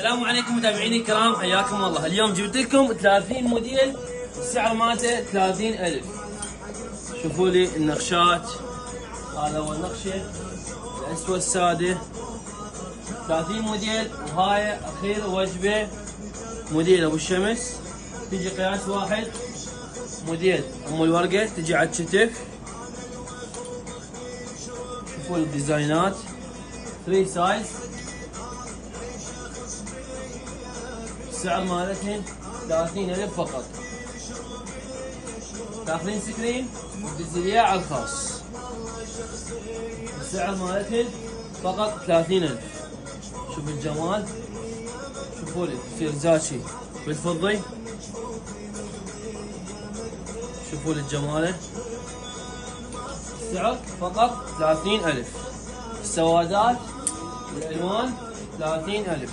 السلام عليكم متابعيني الكرام، حياكم الله. اليوم جبت لكم 30 موديل، السعر مالته 30,000. شوفوا لي النقشات، هذا هو النقشه الاسود الساده، 30 موديل. وهاي اخير وجبه موديل ابو الشمس، تجي قياس واحد. موديل ام الورقه تجي على الكتف. شوفوا الديزاينات 3 سايز. السعر مالتهن 30,000 فقط. تاخذين سكرين وتدزي اياه على الخاص. السعر مالتهن فقط 30,000. شوفوا الجمال، شوفوا لي تصير زاشي بالفضي. شوفوا لي الجماله. السعر فقط 30,000. السوادات والالوان 30,000.